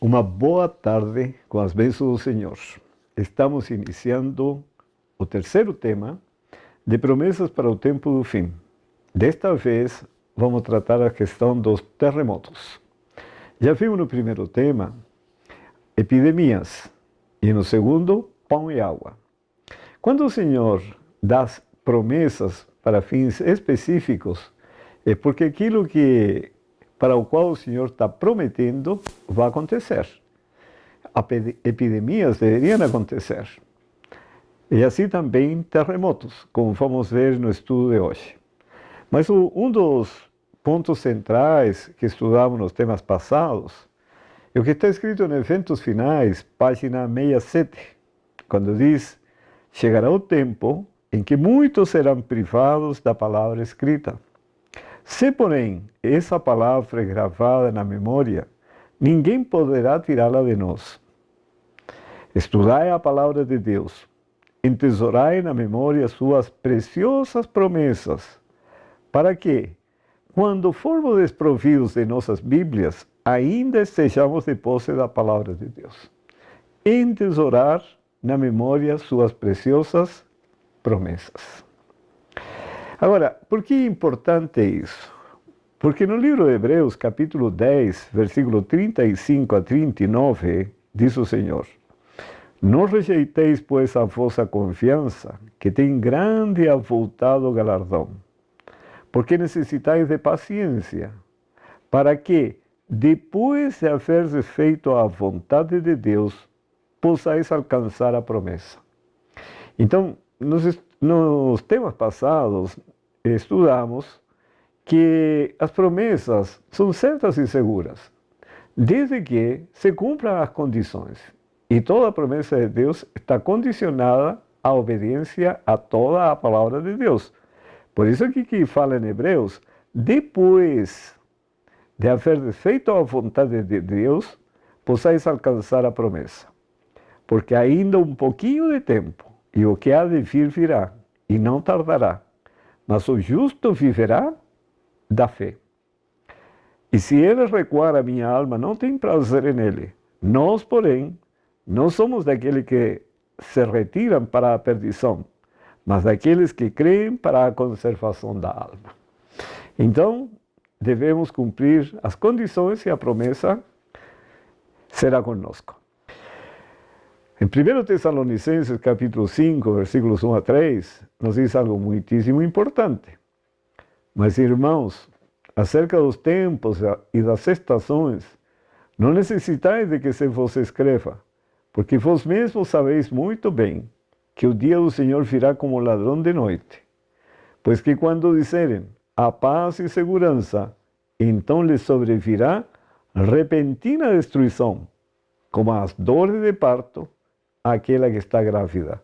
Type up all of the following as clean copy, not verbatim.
Uma boa tarde com as bênçãos do Senhor. Estamos iniciando o terceiro tema de promessas para o tempo do fim. Desta vez, vamos tratar a questão dos terremotos. Já vimos no primeiro tema epidemias e no segundo, pão e água. Quando o Senhor dá promessas para fins específicos, é porque aquilo para o qual o Senhor está prometendo vai acontecer. Epidemias deveriam acontecer. E assim também terremotos, como vamos ver no estudo de hoje. Mas um dos pontos centrais que estudamos nos temas passados é o que está escrito em Eventos Finais, página 67, quando diz: chegará o tempo em que muitos serão privados da palavra escrita. Se, porém, essa palavra é gravada na memória, ninguém poderá tirá-la de nós. Estudai a palavra de Deus, entesourai na memória suas preciosas promessas, para que, quando formos desprovidos de nossas Bíblias, ainda estejamos de posse da palavra de Deus. Entesourar na memória suas preciosas promessas. Agora, por que é importante isso? Porque no livro de Hebreus, capítulo 10, versículo 35 a 39, diz o Senhor: não rejeiteis, pois, a vossa confiança, que tem grande e avultado galardão, porque necessitais de paciência, para que, depois de haveres feito a vontade de Deus, possais alcançar a promessa. Então, nos temas passados, estudamos que as promessas são certas e seguras, desde que se cumpram as condições. E toda a promessa de Deus está condicionada à obediência a toda a palavra de Deus. Por isso que fala em Hebreus, depois de haver feito a vontade de Deus, possais alcançar a promessa. Porque ainda um pouquinho de tempo, e o que há de vir virá, e não tardará. Mas o justo viverá da fé. E se ele recuar, a minha alma não tem prazer nele. Nós, porém, não somos daqueles que se retiram para a perdição, mas daqueles que creem para a conservação da alma. Então, devemos cumprir as condições e a promessa será conosco. Em 1 Tessalonicenses, capítulo 5, versículos 1 a 3, nos diz algo muitíssimo importante. Mas, irmãos, acerca dos tempos e das estações, não necessitais de que se vos escreva, porque vós mesmos sabeis muito bem que o dia do Senhor virá como ladrão de noite. Pois que quando disserem a paz e segurança, então lhes sobrevirá repentina destruição, como as dores de parto, àquela que está grávida,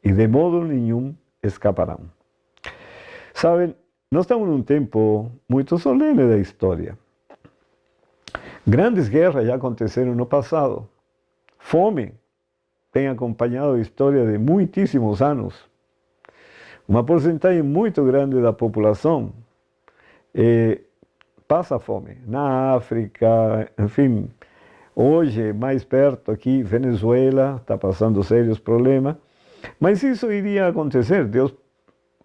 e de modo nenhum escaparão. Sabem, nós estamos num tempo muito solene da história. Grandes guerras já aconteceram no passado. Fome tem acompanhado a história de muitíssimos anos. Uma porcentagem muito grande da população passa fome. Na África, enfim, hoje, mais perto aqui, Venezuela está passando sérios problemas. Mas isso iria acontecer. Deus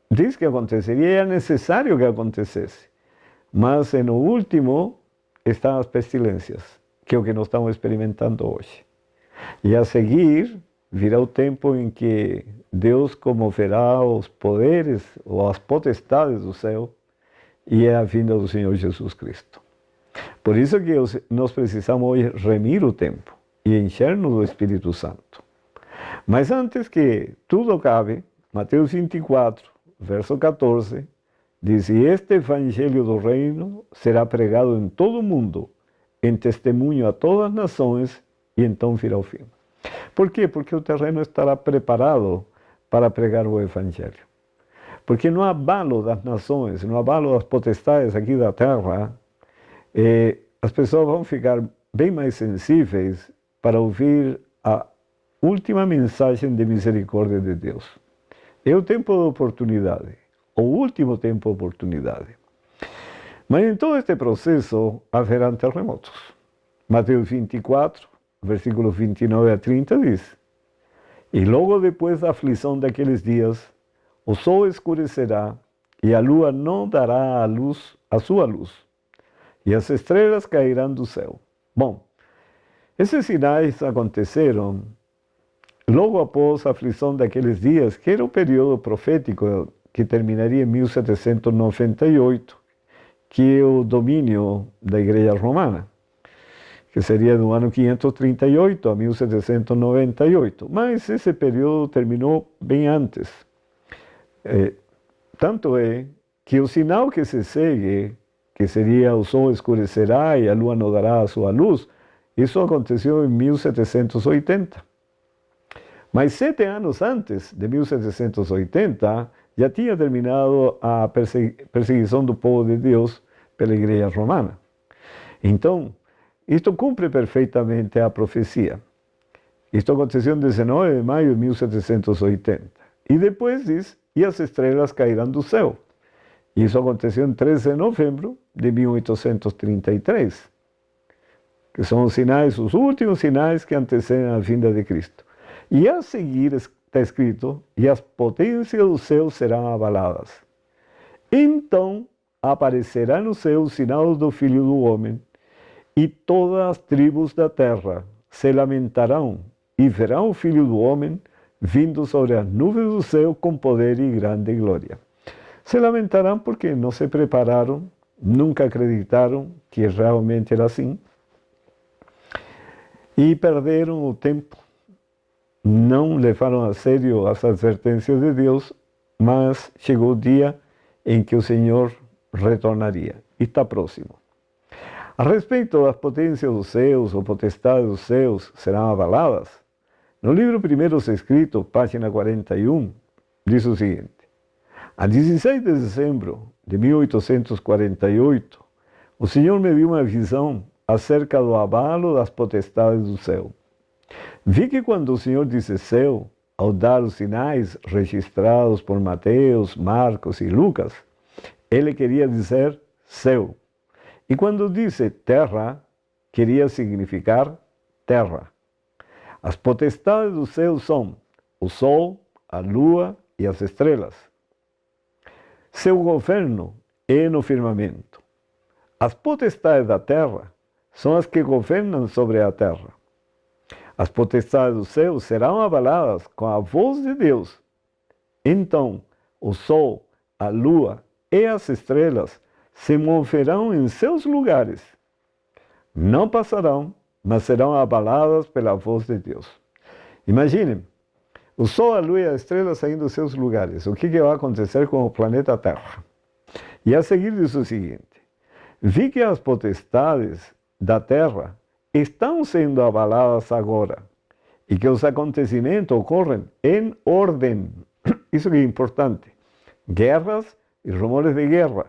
diz que aconteceria, e é necessário que acontecesse. Mas, no último, estão as pestilências, que é o que nós estamos experimentando hoje. E a seguir, virá o tempo em que Deus comoverá os poderes ou as potestades do céu, e é a vinda do Senhor Jesus Cristo. Por isso que nós precisamos hoje remir o tempo e encher-nos do Espírito Santo. Mas antes que tudo acabe, Mateus 24, verso 14, diz: e este evangelho do reino será pregado em todo o mundo, em testemunho a todas as nações, e então virá o fim. Por quê? Porque o terreno estará preparado para pregar o evangelho. Porque no abalo das nações, no abalo das potestades aqui da terra, as pessoas vão ficar bem mais sensíveis para ouvir a última mensagem de misericórdia de Deus. É o tempo da oportunidade, o último tempo de oportunidade. Mas em todo este processo haverá terremotos. Mateus 24, versículos 29 a 30, diz: E logo depois da aflição daqueles dias, o sol escurecerá, e a lua não dará a sua luz, e as estrelas cairão do céu. Bom, esses sinais aconteceram logo após a aflição daqueles dias, que era o período profético que terminaria em 1798, que é o domínio da Igreja Romana, que seria do ano 538 a 1798. Mas esse período terminou bem antes. Tanto é que o sinal que se segue, que seria o sol escurecerá e a lua não dará a sua luz, isso aconteceu em 1780. Mas 7 anos antes de 1780, já tinha terminado a perseguição do povo de Deus pela Igreja Romana. Então, isto cumpre perfeitamente a profecia. Isto aconteceu em 19 de maio de 1780. E depois diz: e as estrelas cairão do céu. Isso aconteceu em 13 de novembro de 1833, que são os sinais, os últimos sinais que antecedem a vinda de Cristo. E a seguir está escrito: e as potências do céu serão abaladas. Então aparecerá no céu o sinal do Filho do Homem, e todas as tribos da terra se lamentarão e verão o Filho do Homem vindo sobre as nuvens do céu com poder e grande glória. Se lamentarão porque não se prepararam, nunca acreditaram que realmente era assim, e perderam o tempo. Não levaram a sério as advertências de Deus, mas chegou o dia em que o Senhor retornaria, e está próximo. A respeito das potências dos céus, ou potestades dos céus, serão abaladas. No livro Primeiros Escritos, página 41, diz o seguinte: a 16 de dezembro de 1848, o Senhor me deu uma visão acerca do abalo das potestades do céu. Vi que quando o Senhor disse céu, ao dar os sinais registrados por Mateus, Marcos e Lucas, ele queria dizer céu. E quando disse terra, queria significar terra. As potestades do céu são o sol, a lua e as estrelas. Seu governo é no firmamento. As potestades da terra são as que governam sobre a terra. As potestades do céu serão abaladas com a voz de Deus. Então, o sol, a lua e as estrelas se moverão em seus lugares. Não passarão, mas serão abaladas pela voz de Deus. Imaginem, o sol, a lua e as estrelas saindo dos seus lugares. O que vai acontecer com o planeta Terra? E a seguir diz o seguinte: vi que as potestades da terra estão sendo abaladas agora, e que os acontecimentos ocorrem em ordem. Isso que é importante. Guerras e rumores de guerra,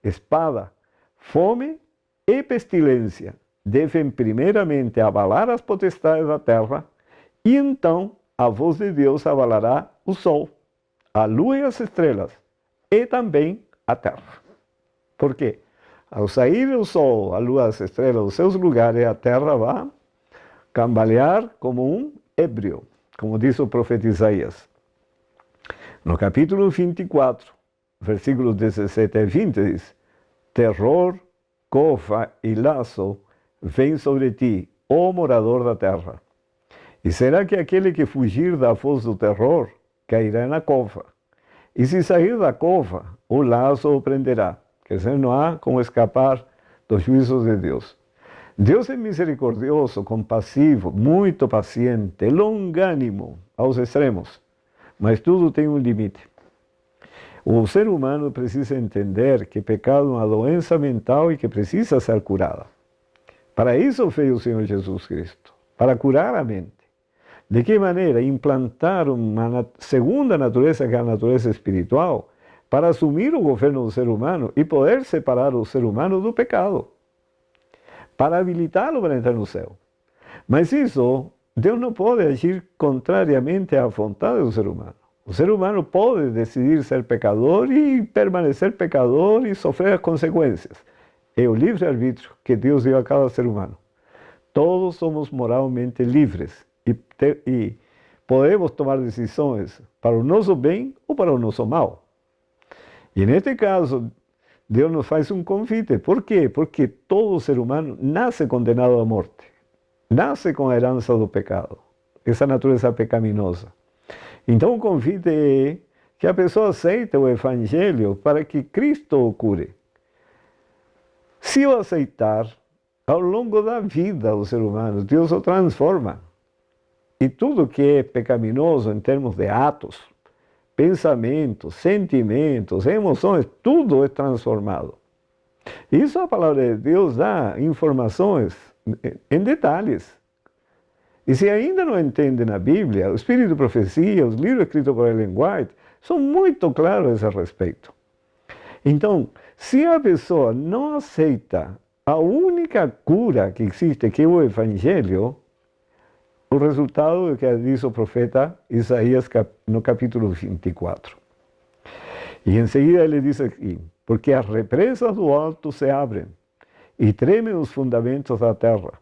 espada, fome e pestilência devem primeiramente abalar as potestades da terra, e então a voz de Deus abalará o sol, a lua e as estrelas, e também a terra. Por quê? Ao sair o sol, a lua e as estrelas dos seus lugares, a terra vai cambalear como um ébrio, como diz o profeta Isaías. No capítulo 24, versículos 17 a 20, diz: terror, cova e laço vem sobre ti, ó morador da terra. E será que aquele que fugir da voz do terror cairá na cova? E se sair da cova, o laço o prenderá. Quer dizer, não há como escapar dos juízos de Deus. Deus é misericordioso, compassivo, muito paciente, longânimo aos extremos, mas tudo tem um limite. O ser humano precisa entender que pecado é uma doença mental e que precisa ser curada. Para isso veio o Senhor Jesus Cristo, para curar a mente. De que maneira? Implantar uma segunda natureza, que é a natureza espiritual, para assumir o governo do ser humano e poder separar o ser humano do pecado, para habilitá-lo para entrar no céu. Mas isso, Deus não pode agir contrariamente à vontade do ser humano. O ser humano pode decidir ser pecador e permanecer pecador e sofrer as consequências. É o livre-arbítrio que Deus deu a cada ser humano. Todos somos moralmente livres e podemos tomar decisões para o nosso bem ou para o nosso mal. E neste caso, Deus nos faz um convite. Por quê? Porque todo ser humano nasce condenado à morte. Nasce com a herança do pecado, essa natureza pecaminosa. Então o convite é que a pessoa aceite o Evangelho para que Cristo o cure. Se o aceitar, ao longo da vida do ser humano, Deus o transforma. E tudo que é pecaminoso em termos de atos, pensamentos, sentimentos, emoções, tudo é transformado. Isso a palavra de Deus dá informações em detalhes. E se ainda não entendem a Bíblia, o Espírito de Profecia, os livros escritos por Ellen White, são muito claros a esse respeito. Então, se a pessoa não aceita a única cura que existe, que é o Evangelho, o resultado é o que diz o profeta Isaías no capítulo 24. E em seguida ele diz aqui, porque as represas do alto se abrem e tremem os fundamentos da terra.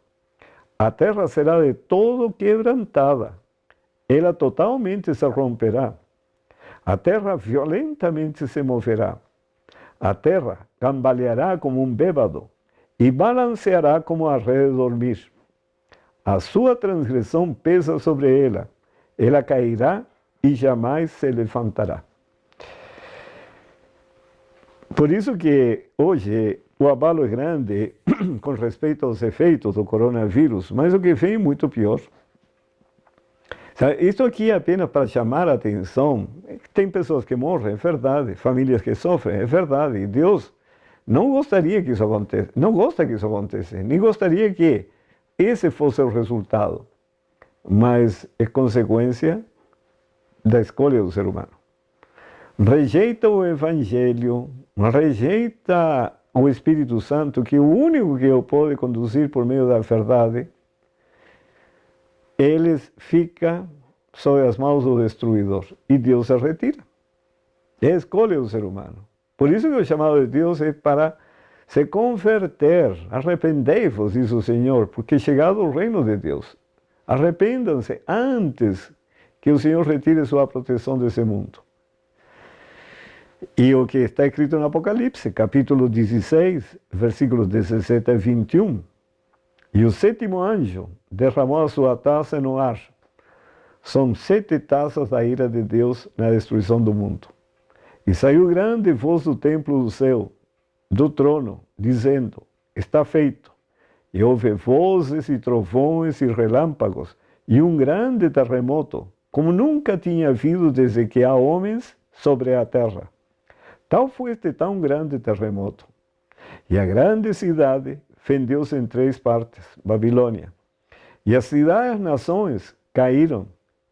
A terra será de todo quebrantada, ela totalmente se romperá. A terra violentamente se moverá. A terra cambaleará como um bêbado e balanceará como a rede de dormir. A sua transgressão pesa sobre ela, ela cairá e jamais se levantará. Por isso que hoje o abalo é grande com respeito aos efeitos do coronavírus, mas o que vem é muito pior. Isso aqui é apenas para chamar a atenção. Tem pessoas que morrem, é verdade, famílias que sofrem, é verdade, e Deus não gostaria que isso acontecesse, não gosta que isso acontecesse, nem gostaria que esse fosse o resultado, mas é consequência da escolha do ser humano. Rejeita o Evangelho, rejeita o Espírito Santo, que é o único que o pode conduzir por meio da verdade, eles ficam sob as mãos do destruidor e Deus se retira. É a escolha do ser humano. Por isso que o chamado de Deus é para se converter. Arrependei-vos, diz o Senhor, porque é chegado o reino de Deus. Arrependam-se antes que o Senhor retire sua proteção desse mundo. E o que está escrito no Apocalipse, capítulo 16, versículos 17 a 21. E o sétimo anjo derramou a sua taça no ar. São 7 taças da ira de Deus na destruição do mundo. E saiu grande voz do templo do céu, do trono, dizendo, está feito. E houve vozes e trovões e relâmpagos, e um grande terremoto, como nunca tinha havido desde que há homens sobre a terra. Tal foi este tão grande terremoto. E a grande cidade fendeu-se em 3 partes, Babilônia. E as cidades-nações caíram,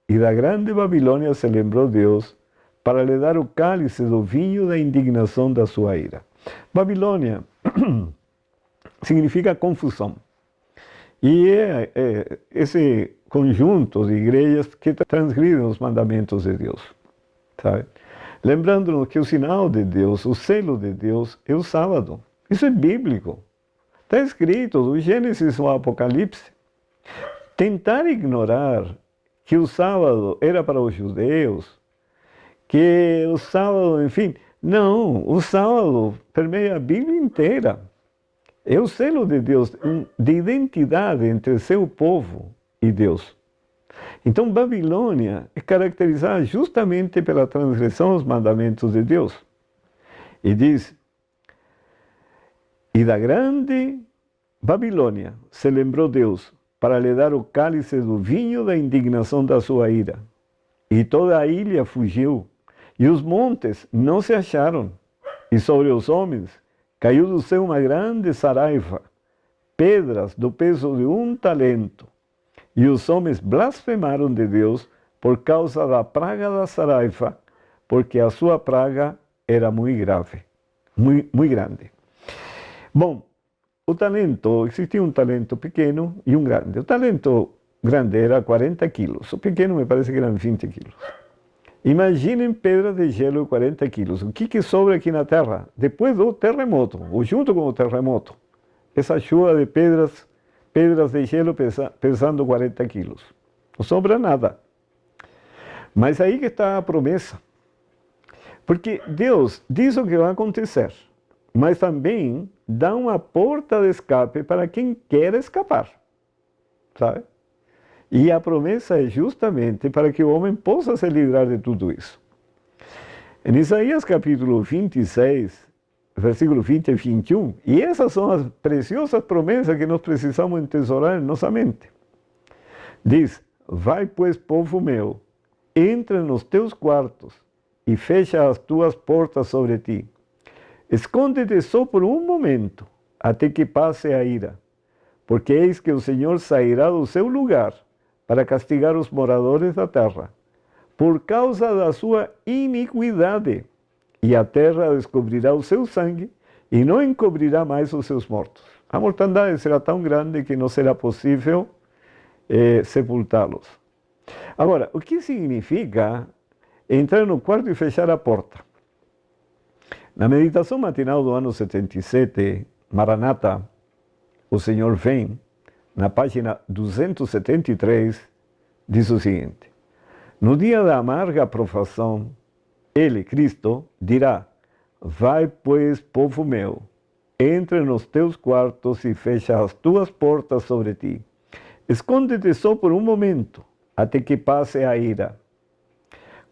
e da grande Babilônia se lembrou Deus, para lhe dar o cálice do vinho da indignação da sua ira. Babilônia significa confusão. E é esse conjunto de igrejas que transgridem os mandamentos de Deus. Sabe? Lembrando-nos que o sinal de Deus, o selo de Deus, é o sábado. Isso é bíblico. Está escrito do Gênesis ao Apocalipse. Tentar ignorar que o sábado era para os judeus, que o sábado, enfim, não, o sábado permeia a Bíblia inteira. É o selo de Deus, de identidade entre seu povo e Deus. Então, Babilônia é caracterizada justamente pela transgressão aos mandamentos de Deus. E diz, e da grande Babilônia se lembrou Deus para lhe dar o cálice do vinho da indignação da sua ira. E toda a ilha fugiu, e os montes não se acharam, e sobre os homens caiu do céu uma grande saraiva, pedras do peso de 1 talento. E os homens blasfemaram de Deus por causa da praga da saraiva, porque a sua praga era muito grave, muito grande. Bom, o talento, existia um talento pequeno e um grande. O talento grande era 40 quilos, o pequeno me parece que eram 20 quilos. Imaginem pedra de gelo de 40 quilos. O que sobra aqui na Terra? Depois do terremoto, ou junto com o terremoto, essa chuva de pedras pedras de hielo pesando 40 quilos. No sobra nada. Mas aí que está a promessa. Porque Deus diz o que vai acontecer, mas também dá uma porta de escape para quem quer escapar. Sabe? E a promessa é justamente para que o homem possa se livrar de tudo isso. Em Isaías capítulo 26, versículo 20 e 21, e essas são as preciosas promessas que nós precisamos entesourar em nossa mente. Diz: vai, pois, povo meu, entra nos teus quartos e fecha as tuas portas sobre ti. Esconde-te só por um momento, até que passe a ira, porque eis que o Senhor sairá do seu lugar para castigar os moradores da terra, por causa da sua iniquidade, e a terra descobrirá o seu sangue, e não encobrirá mais os seus mortos. A mortandade será tão grande que não será possível sepultá-los. Agora, o que significa entrar no quarto e fechar a porta? Na meditação matinal do ano 77, Maranata, o Senhor vem, na página 273, diz o seguinte: no dia da amarga provação, Ele, Cristo, dirá: vai, pois, povo meu, entra nos teus quartos e fecha as tuas portas sobre ti. Esconde-te só por um momento, até que passe a ira.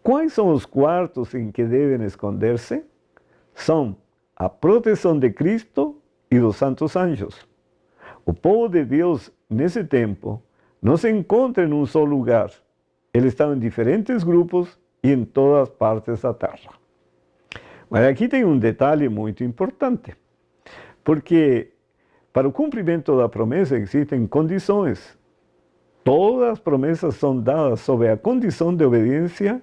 Quais são os quartos em que devem esconder-se? São a proteção de Cristo e dos santos anjos. O povo de Deus, nesse tempo, não se encontra em um só lugar. Eles estão em diferentes grupos e em todas as partes da terra. Mas aqui tem um detalhe muito importante, porque para o cumprimento da promessa existem condições. Todas as promessas são dadas sob a condição de obediência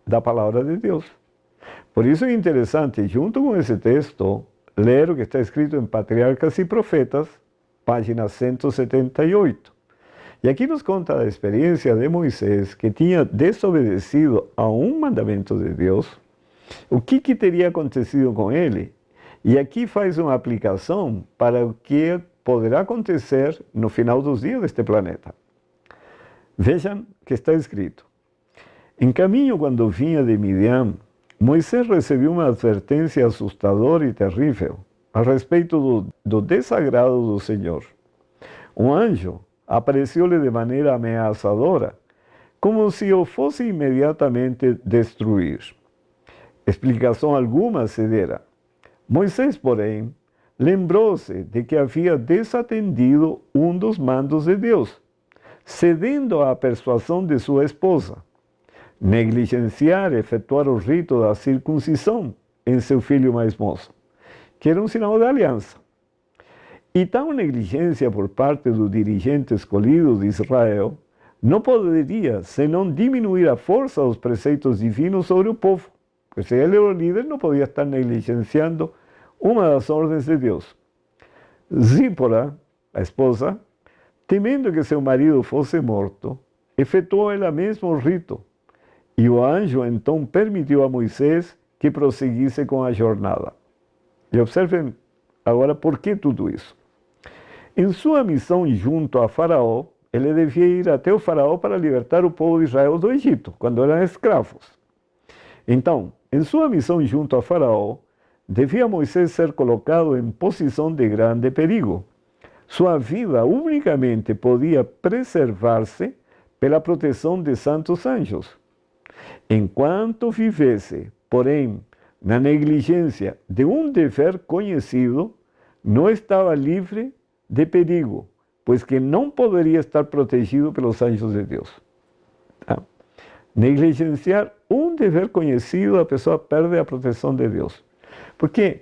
da palavra de Deus. Por isso é interessante, junto com esse texto, ler o que está escrito em Patriarcas e Profetas, página 178. E aqui nos conta a experiência de Moisés, que tinha desobedecido a um mandamento de Deus. O que teria acontecido com ele? E aqui faz uma aplicação para o que poderá acontecer no final dos dias deste planeta. Vejam que está escrito: em caminho, quando vinha de Midian, Moisés recebeu uma advertência assustadora e terrível a respeito do desagrado do Senhor. Um anjo apareceu-lhe de maneira ameaçadora, como se o fosse imediatamente destruir. Explicação alguma se dera. Moisés, porém, lembrou-se de que havia desatendido um dos mandos de Deus, cedendo à persuasão de sua esposa, negligenciar efetuar o rito da circuncisão em seu filho mais moço, que era um sinal de aliança. E tal negligência por parte do dirigente escolhido de Israel não poderia senão diminuir a força dos preceitos divinos sobre o povo, pois se ele era o líder, não podia estar negligenciando uma das ordens de Deus. Zípora, a esposa, temendo que seu marido fosse morto, efetuou ela mesma o rito, e o anjo então permitiu a Moisés que prosseguisse com a jornada. E observem agora por que tudo isso. Em sua missão junto a Faraó, ele devia ir até o Faraó para libertar o povo de Israel do Egito, quando eram escravos. Então, em sua missão junto a Faraó, devia Moisés ser colocado em posição de grande perigo. Sua vida unicamente podia preservar-se pela proteção de santos anjos. Enquanto vivesse, porém, na negligência de um dever conhecido, não estava livre de perigo, pois que não poderia estar protegido pelos anjos de Deus. Tá? Negligenciar um dever conhecido, a pessoa perde a proteção de Deus. Porque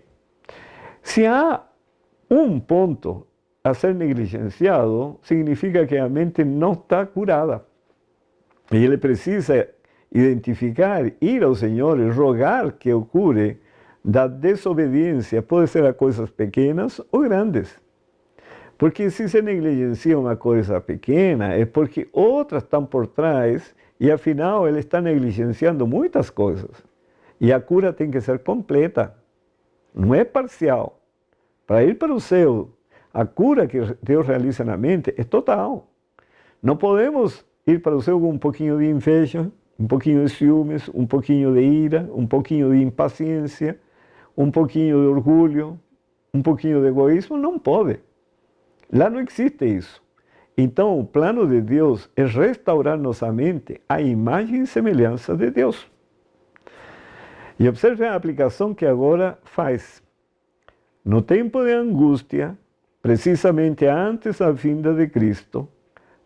se há um ponto a ser negligenciado, significa que a mente não está curada. E ele precisa identificar, ir ao Senhor e rogar que o cure da desobediência. Pode ser a coisas pequenas ou grandes. Porque se se negligencia uma coisa pequena, é porque outras estão por trás e, afinal, ele está negligenciando muitas coisas. E a cura tem que ser completa, não é parcial. Para ir para o céu, a cura que Deus realiza na mente é total. Não podemos ir para o céu com um pouquinho de inveja, um pouquinho de ciúmes, um pouquinho de ira, um pouquinho de impaciência, um pouquinho de orgulho, um pouquinho de egoísmo. Não pode. Lá não existe isso. Então, o plano de Deus é restaurar nossa mente à imagem e semelhança de Deus. E observe a aplicação que agora faz. No tempo de angústia, precisamente antes da vinda de Cristo,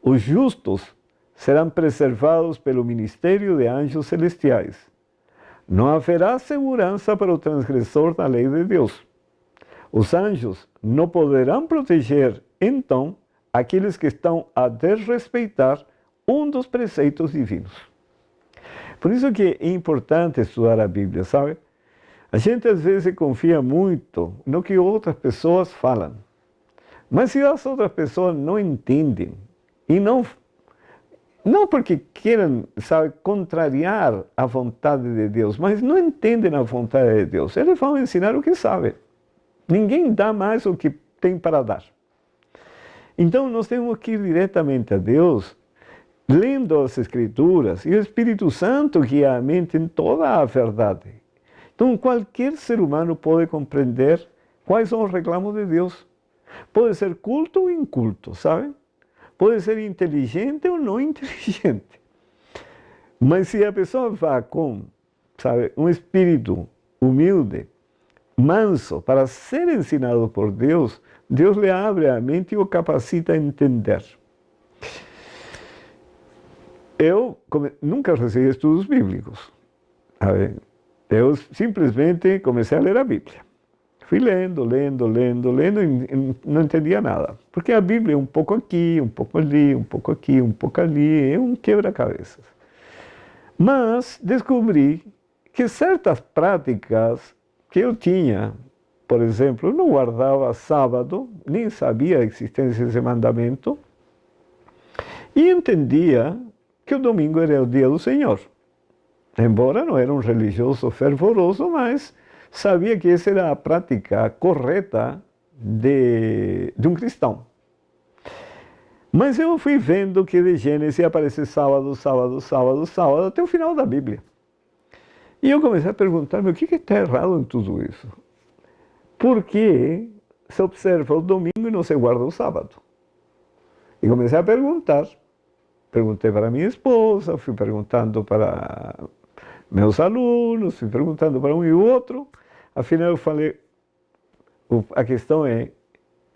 os justos serão preservados pelo ministério de anjos celestiais. Não haverá segurança para o transgressor da lei de Deus. Os anjos não poderão proteger, então, aqueles que estão a desrespeitar um dos preceitos divinos. Por isso que é importante estudar a Bíblia, sabe? A gente às vezes confia muito no que outras pessoas falam. Mas se as outras pessoas não entendem, e não porque queiram, sabe, contrariar a vontade de Deus, mas não entendem a vontade de Deus, eles vão ensinar o que sabem. Ninguém dá mais o que tem para dar. Então nós temos que ir diretamente a Deus, lendo as Escrituras, e o Espírito Santo guia a mente em toda a verdade. Então qualquer ser humano pode compreender quais são os reclamos de Deus. Pode ser culto ou inculto, sabe? Pode ser inteligente ou não inteligente. Mas se a pessoa vai com, sabe, um espírito humilde, manso, para ser ensinado por Deus, Deus lhe abre a mente e o capacita a entender. Eu nunca recebi estudos bíblicos. Eu simplesmente comecei a ler a Bíblia. Fui lendo e não entendia nada. Porque a Bíblia é um pouco aqui, um pouco ali, um pouco aqui, um pouco ali, é um quebra-cabeças. Mas descobri que certas práticas que eu tinha, por exemplo, eu não guardava sábado, nem sabia a existência desse mandamento, e entendia que o domingo era o dia do Senhor. Embora não era um religioso fervoroso, mas sabia que essa era a prática correta de um cristão. Mas eu fui vendo que de Gênesis aparece sábado, até o final da Bíblia. E eu comecei a perguntar-me o que está errado em tudo isso. Por que se observa o domingo e não se guarda o sábado? E comecei a perguntar. Perguntei para minha esposa, fui perguntando para meus alunos, fui perguntando para um e o outro. Afinal, eu falei, a questão é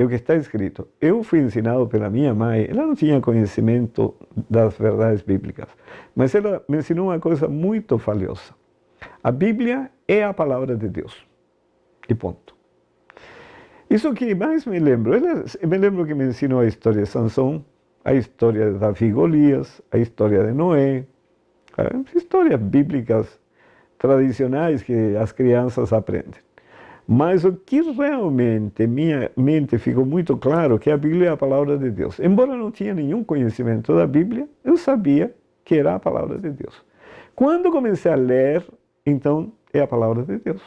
o que está escrito. Eu fui ensinado pela minha mãe, ela não tinha conhecimento das verdades bíblicas, mas ela me ensinou uma coisa muito valiosa. A Bíblia é a palavra de Deus. E ponto. Isso que mais me lembro, me lembro que me ensinou a história de Sansão, a história de Davi e Golias, a história de Noé, histórias bíblicas tradicionais que as crianças aprendem. Mas o que realmente minha mente ficou muito claro que a Bíblia é a palavra de Deus. Embora eu não tinha nenhum conhecimento da Bíblia, eu sabia que era a palavra de Deus. Quando comecei a ler, então é a palavra de Deus.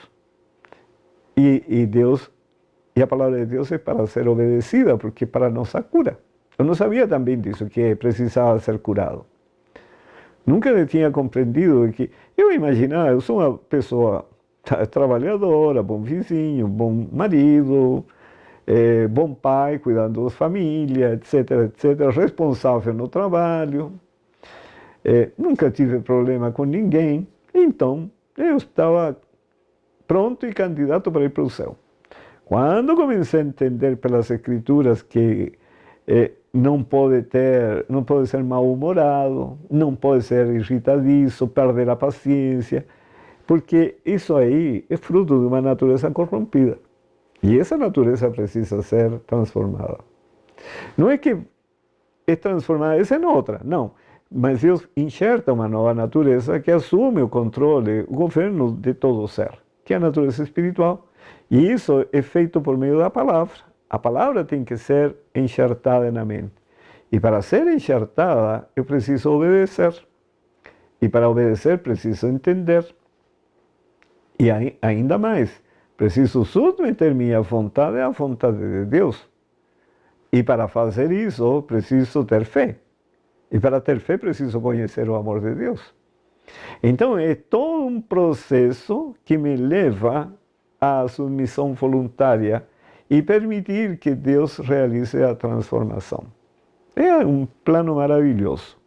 E a palavra de Deus é para ser obedecida, porque é para a nossa cura. Eu não sabia também disso, que precisava ser curado. Nunca tinha compreendido que... Eu imaginava, eu sou uma pessoa trabalhadora, bom vizinho, bom marido, bom pai, cuidando da família, etc, responsável no trabalho. Nunca tive problema com ninguém. Então, eu estava pronto e candidato para ir para o céu. Quando comecei a entender pelas Escrituras que não pode ser mal-humorado, não pode ser irritadiço, perder a paciência, porque isso aí é fruto de uma natureza corrompida. E essa natureza precisa ser transformada. Não é que é transformada, essa é outra, não. Mas Deus enxerta uma nova natureza que assume o controle, o governo de todo o ser, que é a natureza espiritual. E isso é feito por meio da palavra. A palavra tem que ser enxertada na mente. E para ser enxertada, eu preciso obedecer. E para obedecer, preciso entender. E ainda mais, preciso submeter minha vontade à vontade de Deus. E para fazer isso, preciso ter fé. E para ter fé, preciso conhecer o amor de Deus. Então, é todo um processo que me leva à submissão voluntária e permitir que Deus realize a transformação. É um plano maravilhoso.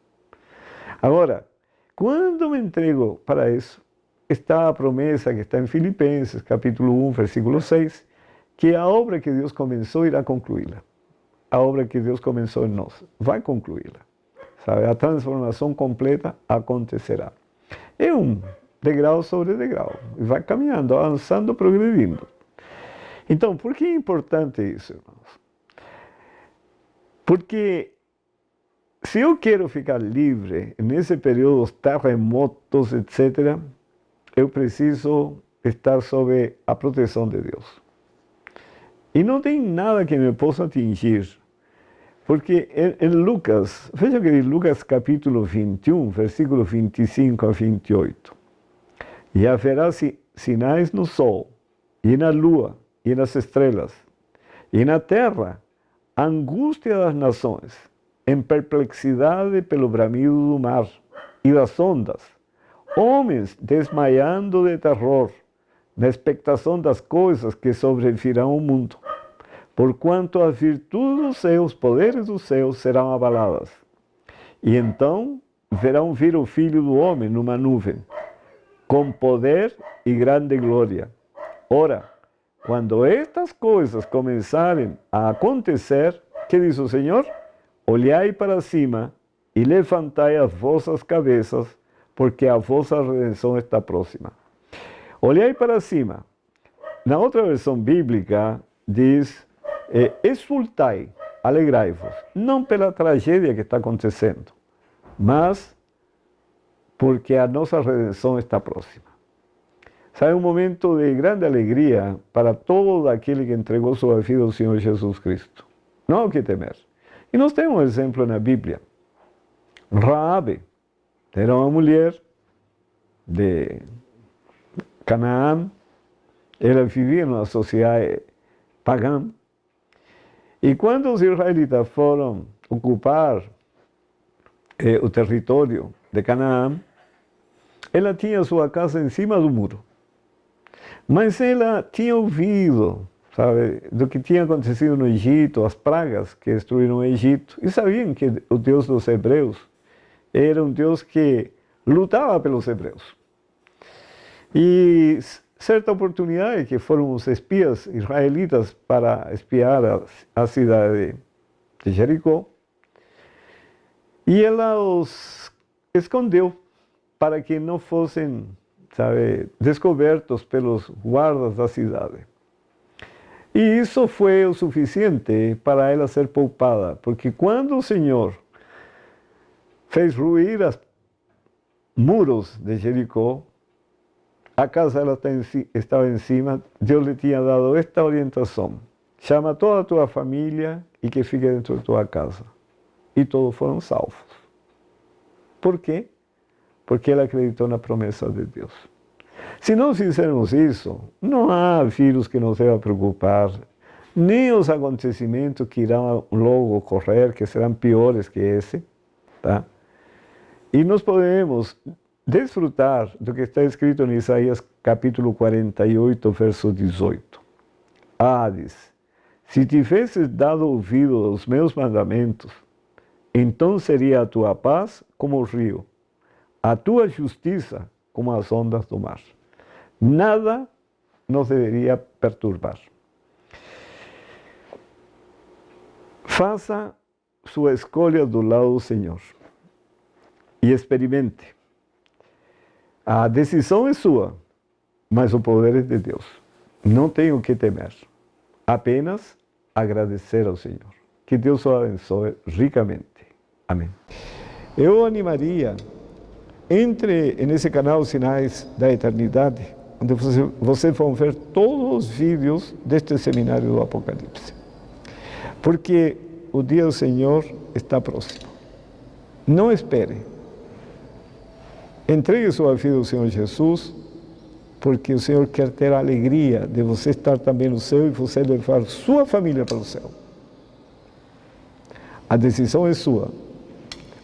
Agora, quando me entrego para isso, está a promessa que está em Filipenses, capítulo 1, versículo 6, que a obra que Deus começou irá concluí-la. A obra que Deus começou em nós vai concluí-la. Sabe? A transformação completa acontecerá. É um degrau sobre degrau. E vai caminhando, avançando, progredindo. Então, por que é importante isso, irmãos? Porque se eu quero ficar livre nesse período dos terremotos, etc., eu preciso estar sob a proteção de Deus. E não tem nada que me possa atingir. Porque em Lucas, veja que em Lucas capítulo 21, versículo 25 a 28, e haverá sinais no sol, e na lua, e nas estrelas, e na terra, angústia das nações, em perplexidade pelo bramido do mar e das ondas, homens desmaiando de terror, na expectação das coisas que sobrevirão ao mundo, porquanto as virtudes dos céus, poderes dos céus serão abaladas. E então verão vir o Filho do Homem numa nuvem, com poder e grande glória. Ora, quando estas coisas começarem a acontecer, que diz o Senhor? Olhai para cima e levantai as vossas cabeças, porque a vossa redenção está próxima. Olhai para cima. Na outra versão bíblica diz, exultai, alegrai-vos, não pela tragédia que está acontecendo, mas porque a nossa redenção está próxima. Sabe, um momento de grande alegria para todo aquele que entregou sua vida ao Senhor Jesus Cristo. Não há o que temer. E nós temos um exemplo na Bíblia. Raabe era uma mulher de Canaã, ela vivia numa sociedade pagã, e quando os israelitas foram ocupar o território de Canaã, ela tinha sua casa em cima do muro. Mas ela tinha ouvido, sabe, do que tinha acontecido no Egito, as pragas que destruíram o Egito, e sabiam que o Deus dos hebreus era um Deus que lutava pelos hebreus. E certa oportunidade que foram os espias israelitas para espiar a cidade de Jericó, e ela os escondeu para que não fossem, sabe, descobertos pelos guardas da cidade. E isso foi o suficiente para ela ser poupada, porque quando o Senhor fez ruir os muros de Jericó, a casa ela estava em cima, Deus lhe tinha dado esta orientação: chama toda a tua família e que fique dentro da tua casa. E todos foram salvos. Por quê? Porque ela acreditou na promessa de Deus. Se não fizermos isso, não há vírus que nos deva preocupar, nem os acontecimentos que irão logo ocorrer, que serão piores que esse, tá? E nós podemos desfrutar do que está escrito em Isaías capítulo 48, verso 18. Diz, se tivesses dado ouvido aos meus mandamentos, então seria a tua paz como o rio, a tua justiça como as ondas do mar. Nada nos deveria perturbar. Faça sua escolha do lado do Senhor e experimente. A decisão é sua, mas o poder é de Deus. Não tenho o que temer, apenas agradecer ao Senhor. Que Deus o abençoe ricamente. Amém. Eu animaria, entre nesse canal Sinais da Eternidade, onde vocês vão ver todos os vídeos deste seminário do Apocalipse. Porque o dia do Senhor está próximo. Não espere. Entregue sua vida ao Senhor Jesus, porque o Senhor quer ter a alegria de você estar também no céu e você levar sua família para o céu. A decisão é sua.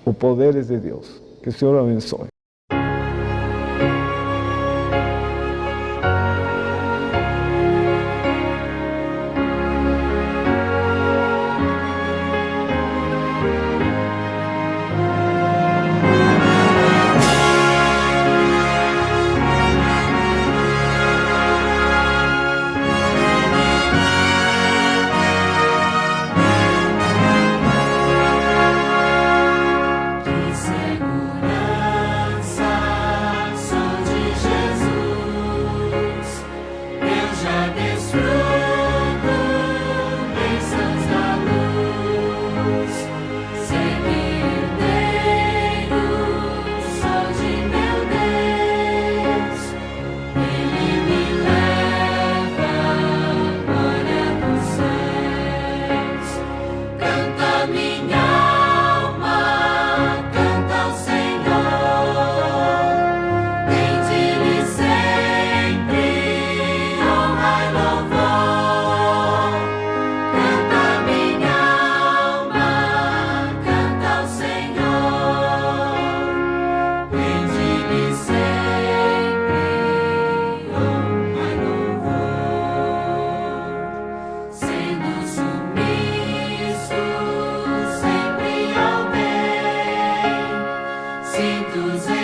O poder é de Deus. Que o Senhor abençoe. Sinto